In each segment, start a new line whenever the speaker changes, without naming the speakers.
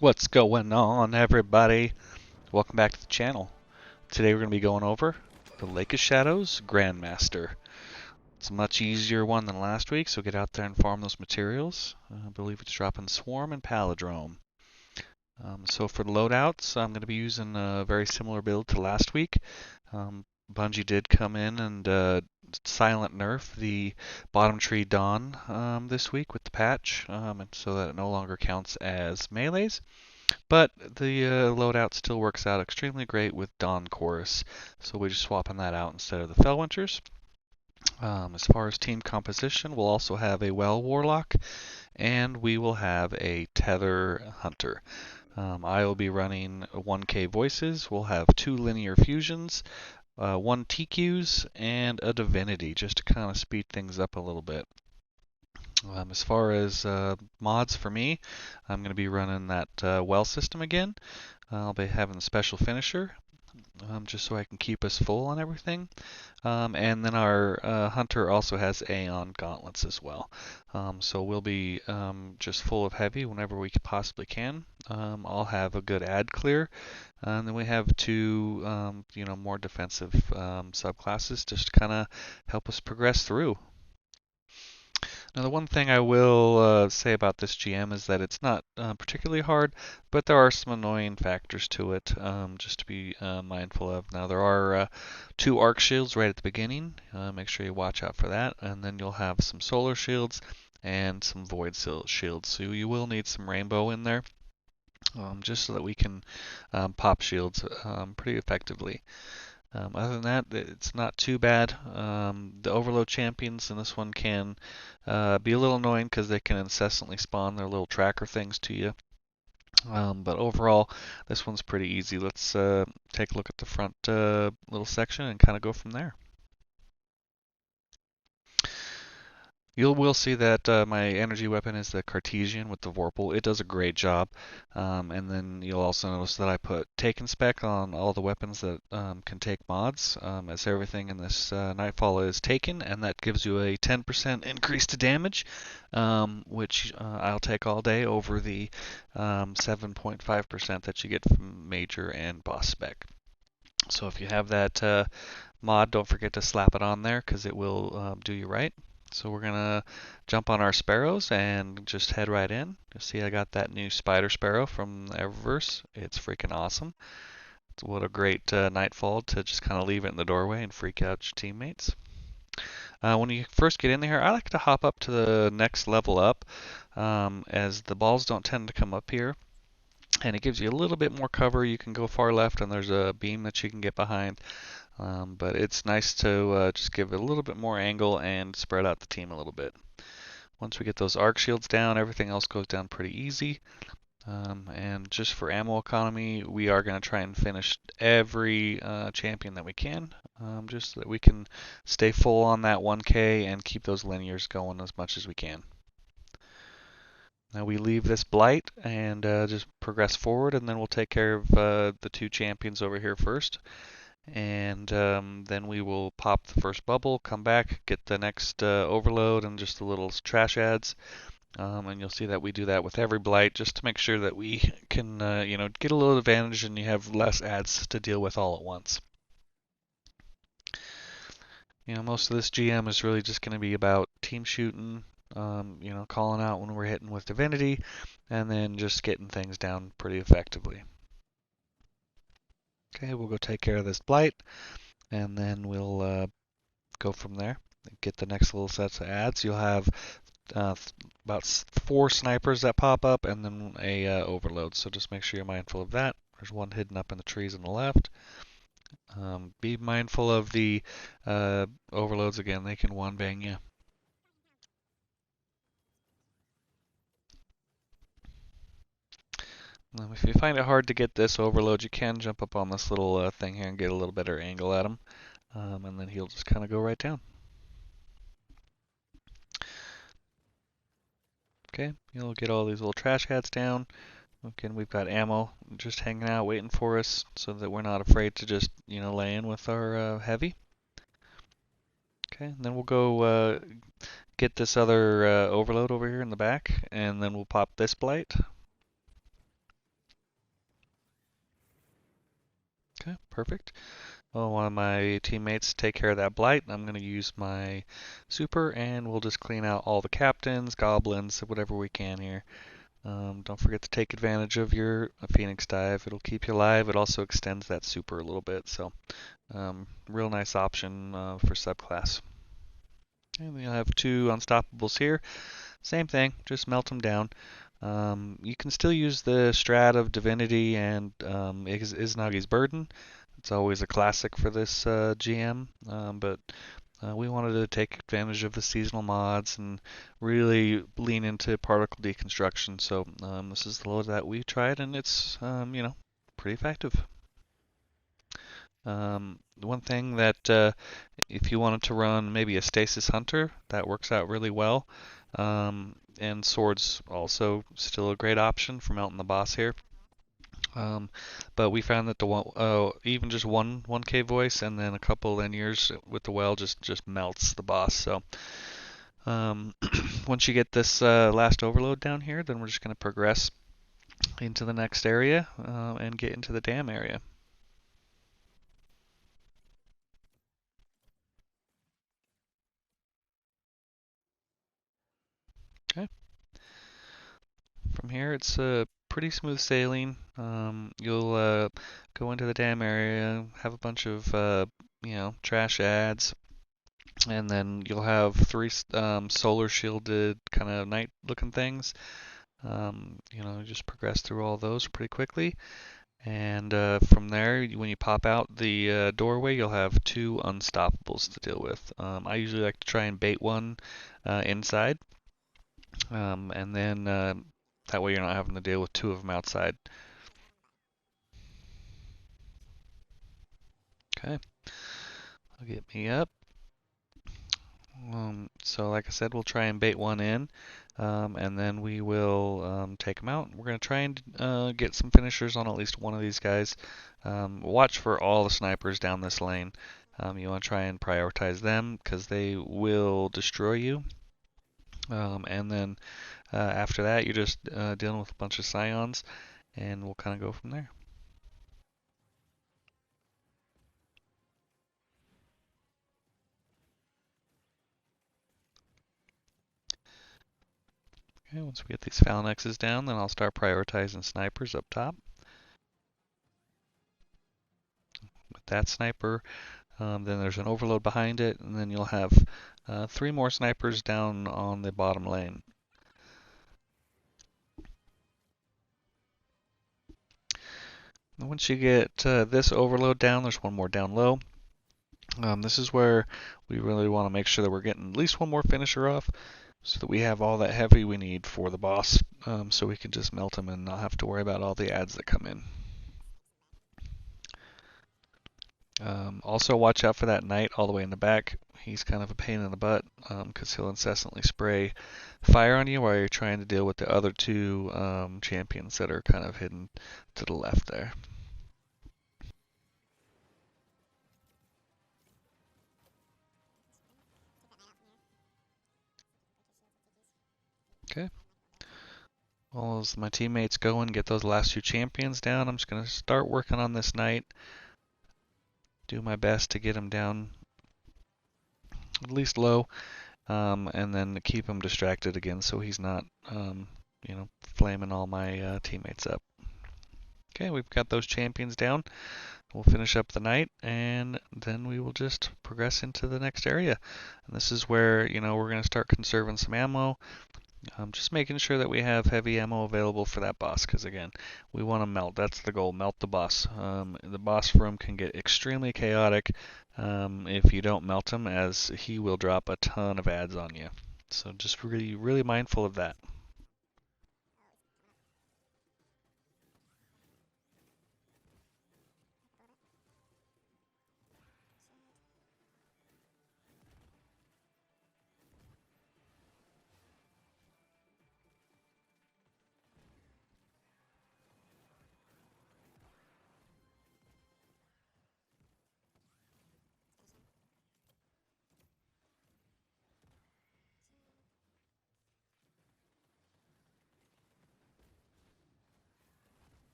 What's going on, everybody? Welcome back to the channel. Today we're going to be going over the Lake of Shadows Grandmaster. It's a much easier one than last week, so get out there and farm those materials. I believe it's dropping Swarm and Palindrome. So for the loadouts, I'm going to be using a very similar build to last week. Bungie did come in and silent nerf the bottom tree Dawn this week with the patch, and so that it no longer counts as melees. But the loadout still works out extremely great with Dawn Chorus, so we're just swapping that out instead of the Fellwinchers. As far as team composition, we'll also have a Well Warlock, and we will have a Tether Hunter. I will be running 1K Voices. We'll have 2 Linear Fusions, 1 TQs, and a Divinity, just to kind of speed things up a little bit. As far as mods for me, I'm going to be running that well system again. I'll be having a special finisher, just so I can keep us full on everything. And then our hunter also has Aeon gauntlets as well. So we'll be just full of heavy whenever we possibly can. I'll have a good ad clear. And then we have 2, more defensive subclasses just to kind of help us progress through. Now, the one thing I will say about this GM is that it's not particularly hard, but there are some annoying factors to it, just to be mindful of. Now, there are 2 arc shields right at the beginning. Make sure you watch out for that. And then you'll have some solar shields and some void shields. So you will need some rainbow in there, just so that we can pop shields pretty effectively. Other than that, it's not too bad. The overload champions in this one can be a little annoying because they can incessantly spawn their little tracker things to you. But overall, this one's pretty easy. Let's take a look at the front little section and kind of go from there. You will see that my energy weapon is the Cartesian with the Vorpal. It does a great job. And then you'll also notice that I put Taken Spec on all the weapons that can take mods, as everything in this Nightfall is taken, and that gives you a 10% increase to damage, which I'll take all day over the 7.5% that you get from Major and Boss Spec. So if you have that mod, don't forget to slap it on there because it will do you right. So we're gonna jump on our sparrows and just head right in. You'll see I got that new spider sparrow from the Eververse. It's freaking awesome. What a great nightfall to just kind of leave it in the doorway and freak out your teammates. When you first get in there, I like to hop up to the next level up, as the balls don't tend to come up here. And it gives you a little bit more cover. You can go far left and there's a beam that you can get behind. But it's nice to just give it a little bit more angle and spread out the team a little bit. Once we get those arc shields down, everything else goes down pretty easy. And just for ammo economy, we are going to try and finish every champion that we can, just so that we can stay full on that 1K and keep those linears going as much as we can. Now we leave this blight and just progress forward, and then we'll take care of the 2 champions over here first. And then we will pop the first bubble, come back, get the next overload and just the little trash ads. And you'll see that we do that with every blight just to make sure that we can get a little advantage and you have less ads to deal with all at once. Most of this GM is really just going to be about team shooting, calling out when we're hitting with Divinity, and then just getting things down pretty effectively. Okay, we'll go take care of this blight, and then we'll go from there. Get the next little sets of ads. You'll have about 4 snipers that pop up, and then a overload. So just make sure you're mindful of that. There's one hidden up in the trees on the left. Be mindful of the overloads again. They can one bang you. If you find it hard to get this overload, you can jump up on this little thing here and get a little better angle at him, and then he'll just kind of go right down. Okay, you'll get all these little trash hats down. Again, we've got ammo just hanging out waiting for us so that we're not afraid to just, lay in with our heavy. Okay, and then we'll go get this other overload over here in the back, and then we'll pop this blight. Okay, perfect. Well, one of my teammates take care of that blight. I'm going to use my super, and we'll just clean out all the captains, goblins, whatever we can here. Don't forget to take advantage of your Phoenix Dive. It'll keep you alive. It also extends that super a little bit, so real nice option for subclass. And then you'll have 2 unstoppables here. Same thing, just melt them down. You can still use the strat of Divinity and Iznagi's Burden. It's always a classic for this GM, but we wanted to take advantage of the seasonal mods and really lean into particle deconstruction. So this is the load that we tried, and it's pretty effective. One thing that if you wanted to run maybe a Stasis Hunter, that works out really well. And Swords also still a great option for melting the boss here. But we found that even just one 1K voice and then a couple linears with the well just melts the boss. So once you get this last overload down here, then we're just going to progress into the next area and get into the dam area. Okay. From here, it's pretty smooth sailing. You'll go into the dam area, have a bunch of trash ads, and then you'll have 3 solar shielded kind of night looking things. Just progress through all those pretty quickly. And from there, when you pop out the doorway, you'll have 2 unstoppables to deal with. I usually like to try and bait one inside, and then that way you're not having to deal with 2 of them outside. Okay, I'll get me up. So like I said, we'll try and bait one in, and then we will take them out. We're going to try and get some finishers on at least one of these guys. Watch for all the snipers down this lane. You want to try and prioritize them because they will destroy you. And then after that, you're just dealing with a bunch of scions, and we'll kind of go from there. Okay, once we get these phalanxes down, then I'll start prioritizing snipers up top. With that sniper, then there's an overload behind it, and then you'll have 3 more snipers down on the bottom lane. And once you get this overload down, there's one more down low. This is where we really want to make sure that we're getting at least one more finisher off so that we have all that heavy we need for the boss, so we can just melt him and not have to worry about all the ads that come in. Also watch out for that knight all the way in the back. He's kind of a pain in the butt because he'll incessantly spray fire on you while you're trying to deal with the other 2 champions that are kind of hidden to the left there. Okay. Well, as my teammates go and get those last 2 champions down, I'm just going to start working on this knight. Do my best to get him down at least low, and then keep him distracted again so he's not, flaming all my teammates up. Okay, we've got those champions down. We'll finish up the night, and then we will just progress into the next area. And this is where, we're going to start conserving some ammo. Just making sure that we have heavy ammo available for that boss, because again, we want to melt. That's the goal, melt the boss. The boss room can get extremely chaotic if you don't melt him, as he will drop a ton of ads on you. So just really, really mindful of that.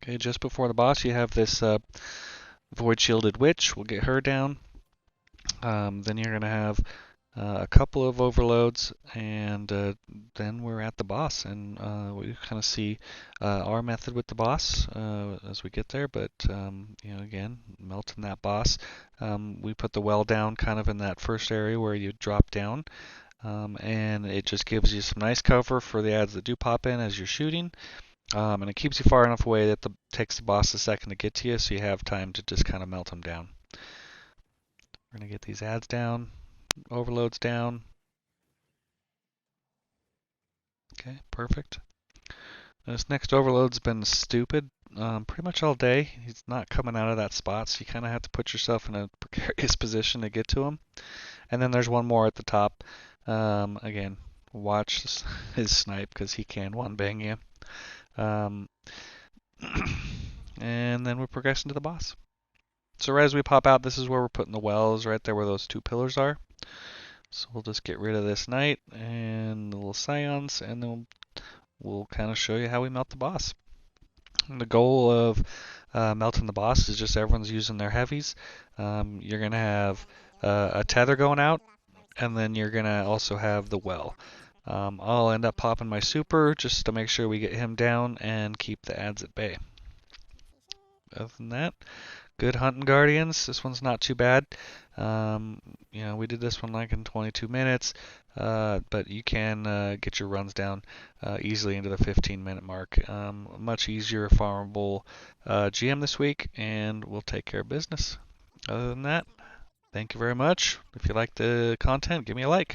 Okay, just before the boss, you have this Void Shielded Witch. We'll get her down. Then you're going to have a couple of overloads, and then we're at the boss, and we kind of see our method with the boss as we get there. But again, melting that boss, we put the well down kind of in that first area where you drop down, and it just gives you some nice cover for the adds that do pop in as you're shooting. And it keeps you far enough away that it takes the boss a second to get to you, so you have time to just kind of melt them down. We're going to get these adds down, overloads down. Okay, perfect. This next overload's been stupid pretty much all day. He's not coming out of that spot, so you kind of have to put yourself in a precarious position to get to him. And then there's one more at the top. Again, watch his snipe because he can one-bang you. And then we're progressing to the boss. So right as we pop out, this is where we're putting the wells, right there where those two pillars are. So we'll just get rid of this knight and the little scions, and then we'll kind of show you how we melt the boss. And the goal of melting the boss is just everyone's using their heavies. You're going to have a tether going out, and then you're going to also have the well. I'll end up popping my super just to make sure we get him down and keep the adds at bay. Other than that, good hunting Guardians. This one's not too bad. We did this one like in 22 minutes, but you can get your runs down easily into the 15-minute mark. Much easier farmable GM this week, and we'll take care of business. Other than that, thank you very much. If you like the content, give me a like.